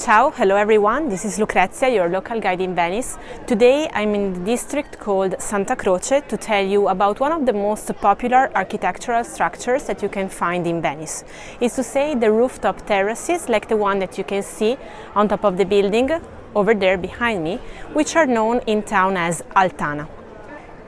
Ciao, hello everyone, this is Lucrezia, your local guide in Venice. Today I'm in the district called Santa Croce to tell you about one of the most popular architectural structures that you can find in Venice. It's to say the rooftop terraces, like the one that you can see on top of the building over there behind me, which are known in town as altana.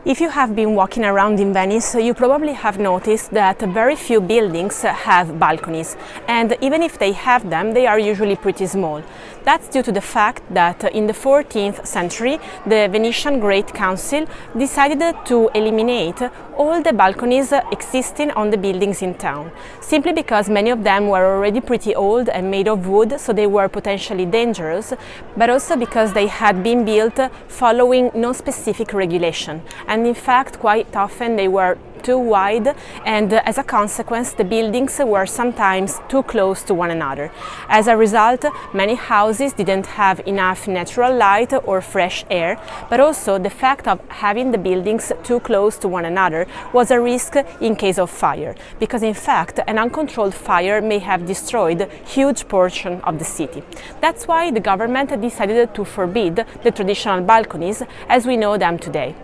If you have been walking around in Venice, you probably have noticed that very few buildings have balconies, and even if they have them, they are usually pretty small. That's due to the fact that in the 14th century, the Venetian Great Council decided to eliminate all the balconies existing on the buildings in town, simply because many of them were already pretty old and made of wood, so they were potentially dangerous, but also because they had been built following no specific regulation. And in fact, quite often they were too wide, and as a consequence the buildings were sometimes too close to one another. As a result, many houses didn't have enough natural light or fresh air, but also the fact of having the buildings too close to one another was a risk in case of fire, because in fact an uncontrolled fire may have destroyed huge portion of the city. That's why the government decided to forbid the traditional balconies as we know them today.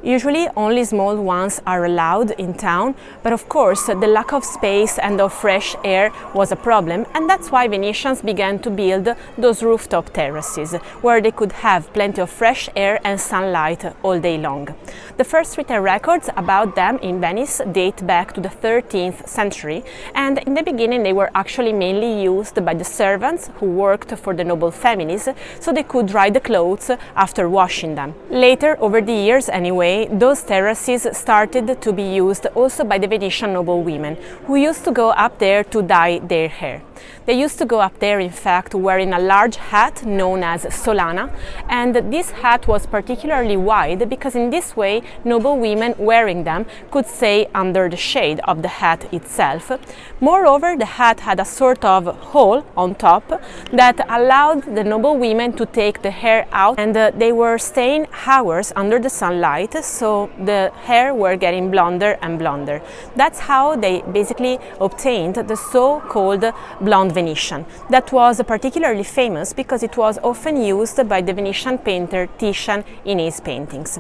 Usually only small ones are allowed in town, but of course the lack of space and of fresh air was a problem, and that's why Venetians began to build those rooftop terraces, where they could have plenty of fresh air and sunlight all day long. The first written records about them in Venice date back to the 13th century, and in the beginning they were actually mainly used by the servants who worked for the noble families, so they could dry the clothes after washing them. Later, over the years anyway, those terraces started to be used also by the Venetian noble women, who used to go up there to dye their hair. They used to go up there, in fact, wearing a large hat known as Solana, and this hat was particularly wide because in this way noble women wearing them could stay under the shade of the hat itself. Moreover, the hat had a sort of hole on top that allowed the noble women to take the hair out, and they were staying hours under the sunlight, so the hair were getting blonder and blonder. That's how they basically obtained the so-called blonde Venetian. That was particularly famous because it was often used by the Venetian painter Titian in his paintings.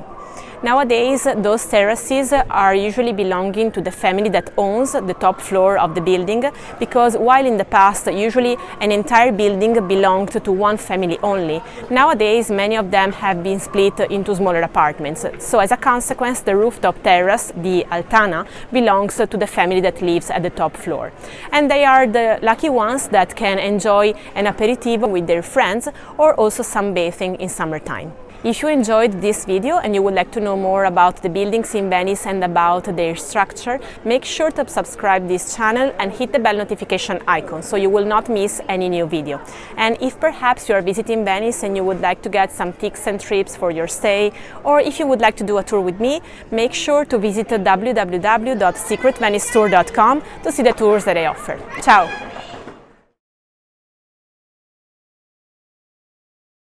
Nowadays, those terraces are usually belonging to the family that owns the top floor of the building, because while in the past usually an entire building belonged to one family only, nowadays many of them have been split into smaller apartments. So as a consequence, the rooftop terrace, the altana, belongs to the family that lives at the top floor. And they are the lucky ones that can enjoy an aperitivo with their friends, or also sunbathing in summertime. If you enjoyed this video and you would like to know more about the buildings in Venice and about their structure, make sure to subscribe this channel and hit the bell notification icon so you will not miss any new video. And if perhaps you are visiting Venice and you would like to get some tips and trips for your stay, or if you would like to do a tour with me, make sure to visit www.secretvenicetour.com to see the tours that I offer. Ciao!